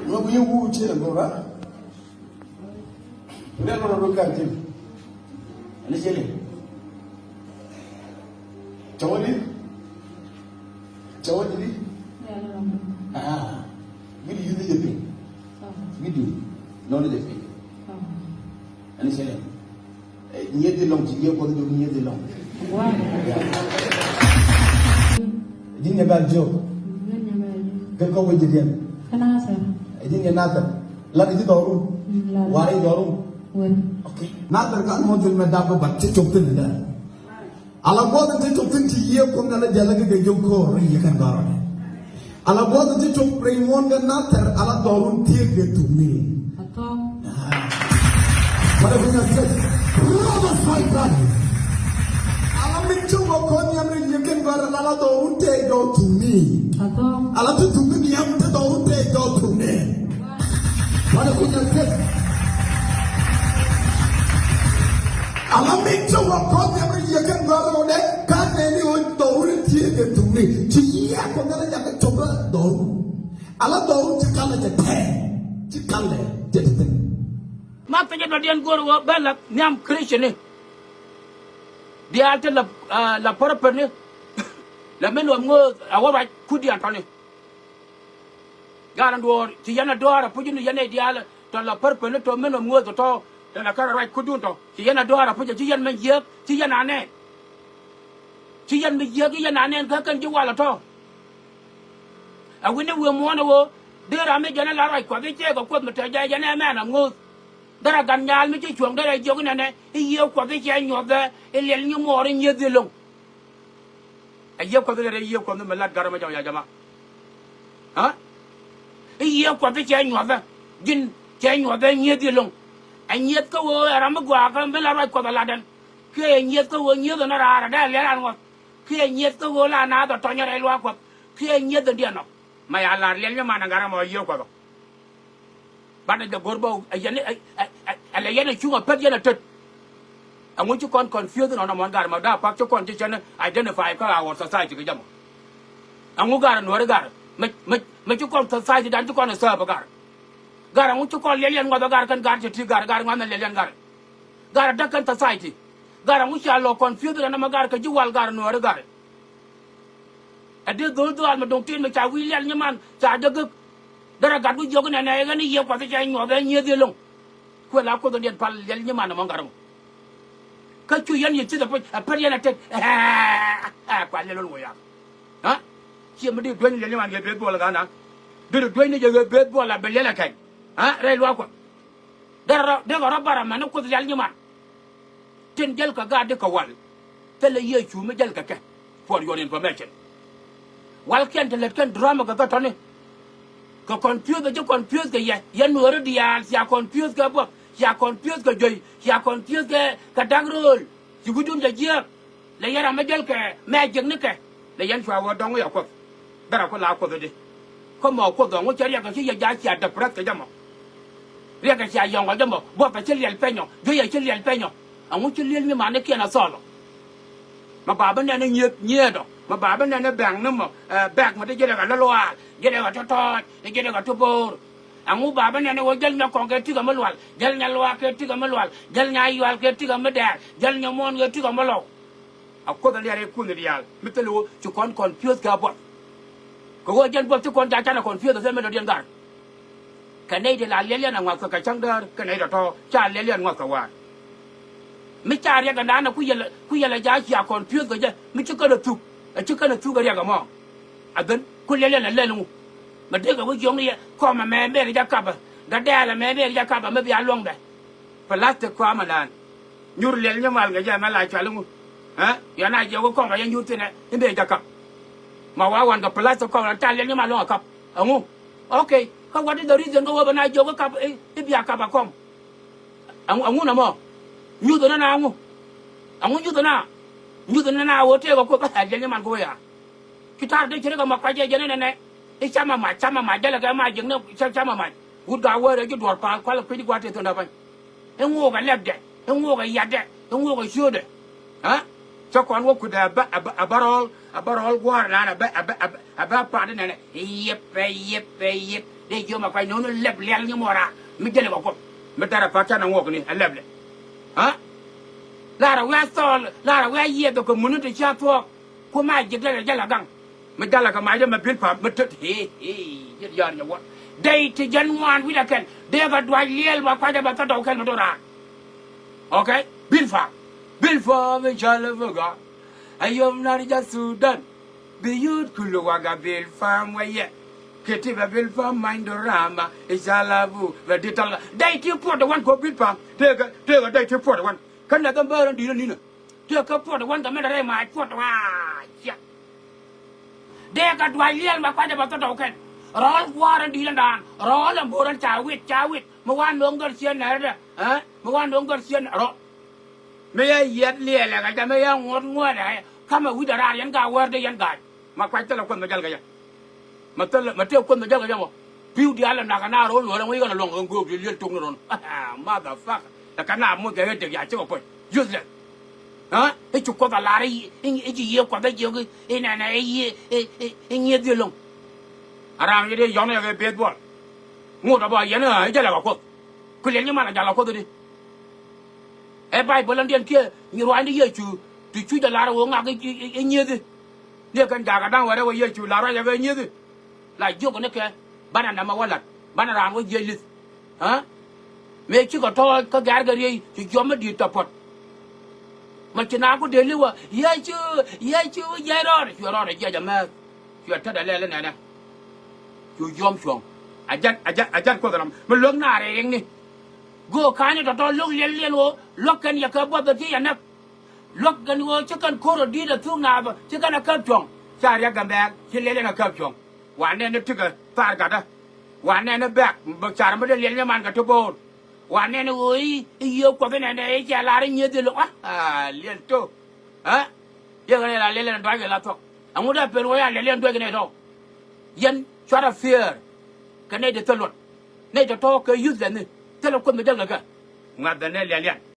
What you would tell Laura? Never look at him. And he's yelling. Jawali? Jawali? Ah, we do the thing. We do. None of the thing. And he's yelling. Near the long, you go to near the long. Didn't about Joe. Go with the game. I didn't get nothing. Let it go. Why go? Okay. Nothing got more than Madame, but to talk to them. I'll go to talk to you from the delegate you go, you can go. I'll go to talk bring one another. I'll go take it to me. Whatever I said, brothers, my brothers. I'll make you walk on you can go another don't take out to me. I'll have to me, I'm the don't take out to me. Whatever I said. I'll make you walk on you can go on there. Can't anyone don't take it to me. Chia, I'm going to chop a dog. I'll go to college at 10. To college. Mata je dodian gor wo bela nyam Christian dia ate la porper ni la meno ngo awa kudi antoni garan do ti yana dora pujinu yana dia to la porper ni to meno ngo to la kara right kudun to ti yana dora puju ti yan men ye ti yana ne ti yan me ye ti yana ne ka kan ji wala to a wini wo mo na wo dera me jana la right ko be je ko me ta ja yana me na ngo dara ganyal mi ci chuang dara jog na ne iyo ko be ci nyobe elel ñu mori ñedelong ayo ko dara iyo ko me lat garama jaw ya jama ha iyo ko be ci nyobe jin ci nyobe ñedelong anyet ko wo ram gwa ka me la ra ko la den ke nyet ko wo nyedo na ra da le ran ngo ke nyet ko wo la na do to nyare lo ko ke nyedo dia no ma ya la le ma na garama iyo ko bana da gorbo ayane ala yana chunga pet yana tet angun chu kon confused on amon gar ma da pak chu kon chana identify ka our society ka jam angu gar no gar me chu kon society dan chu kon sa ba gar angu chu kon lelian ngwa gar kan gar ti gar ngwa lelian gar da kan society gar angu cha lo confused na ma gar ka juwal gar no gar ade do al ma dong tin me cha wi lel nyaman cha da dara gadu jogo na na ngani ye ko ta nyo be nye de long ko la ko do den pal yel nyima na mongaram ka chu yan ye ti da pa yana tek kwa le lo ya ha chi me de dwen le nyima ye be bo la ga na de dwen ne je be bo la be le la kai ha re lo ko dara de ga rabara man ko yel nyima ten jel ka ga de ka wal te le ye chu me jel ka ke for your information wal ken te le ken drama ga tane ko confuse je confuse ke ya nuoro dia ya confuse ke bo ya confuse ke joy ya confuse ke kadagrol ji gudun je je le yara majel ke me jeng ne ke le yan chwa wo dong ya ko dara ko la ko de ko mo ko dong wo chari ka ya ja da prat ke jamo ria ka ya yong wa jamo bo pa cheli el peño jo ya cheli el peño amu cheli el mi mane ke na solo ma baba ne nye do ma baba ne bang no mo bag ma de je ga lo wa je ga to je ga to bor angu baba ne wo jel nya ko ke ti ga malwal jel nya lo ke ti ga malwal jel nya yal ke ti ga ma da jel nya mon ke ti ga malo akko da yare ku ne yal mitelo ci kon confuse ga bo ko wo jel bo ci kon ja kana confuse da me do den gar ka nei de la le na ngwa ka chang dar ka nei da to cha le ngwa ka wa mi cha ya ga na ku yela ja ya confuse ga je mi ci ka da tu ci ka na tu ga ya ga mo adan ku le lu ma de ga wo jong ni ko ma me be ja ka ba ga da la me be ja ka ba me bi along da plastic ko ma lan nyur le nya mal ga ja ma la cha lu ha ya na je ko ga ya nyur tene ni be ja ka ma wa wan ga plastic ko ta le nya ma lo ka angu okay ka what is the reason go ba na je ko ka e bi ya ka ba kom angu na mo nyu do na angu nyu do na wo te ko ka le nya man ko ya kitar de chere ga ma ka je ne ne e chama ma jala ga ma jeng ne chama ma gud ga wo re ju dor pa kwa la pe di kwa te to na ba e ngo ga leb de e ngo ga ya de e ngo ga shu de ha so kon wo ku da abarol gwar na na ba pa de ne yep de yo ma kwai no no leb lel ni mora mi jele ko mi dara fa kana ngok ni leble ha lara wa sol lara wa ye do ko munu te cha to ko ma jigla jala gang mi dala ka ma je ma bil pa mi tet he je yar nya wa dai te janwan wi da ken de ga dwa lel ba kwa ba ta do ken do ra okay bil fa mi jala ga ayom na ja Sudan be yut kulu waga bil fa moye keti ba bil fa mindorama isalabu va ditala dai ti po de wan ko bil fa te ga dai ti po de wan kan na kan ba di ni na te ka po de wan ka me da ma po de wa ya de ga dwa liel ma kwa da ba ta do ken rol waran di lan dan rol am boran chawit ma wan nong gar sien na da ha ma wan nong gar sien ro me ya yet liel ga ta me ya ngot da kama wi da ra yan ga war de yan ga ma kwa ta la kon ma jal ga ya ma te kon ma jal ga ya mo piu di ala na kana ro lo la wi ga long ngo bi liel tung ron mother fuck da kana mo ga de ya che ko useless ha e chu ko da la ri e ji ye ko da je ga e na e ye e nye de long ara mi de yo na ga be bol ngo da ba yan e ja la ko ku le ni ma na ja la ko de e bai bolan den ke ni ro andi ye chu tu chu da la ro nga ga e nye de ne kan ja ga dan wa re wa ye chu la ro ya ga nye de la jo ko ne ke bana na ma wala bana ran wo ye lis ha me chi ko to ka gar ga ri chu jo ma di ta pot ma chi na ko de li wa ye chu ye ro ya ja ma chu ta da le na na chu yom chuang ajan ko da ma lok na re ing ni go ka ni to lok len wo lok kan ya ka bo da ti ya na lok gan wo cha kan ko ro di da tu na ba cha kan ka chuang cha ya ga ba chi le na ka chuang wa ne ne ti ka tar ga da wa ne ne ba ba cha ma de le ne man ka to bo wa ne ne wo yi yo ko be ne ne cha la ri nye de lo len to ha ya ga la le na ba ga la to amu da pe ro ya le len do ga ne to yen chwa da fear ka ne de to lot ne de to ka use ne te lo ko me de ga nga da ne le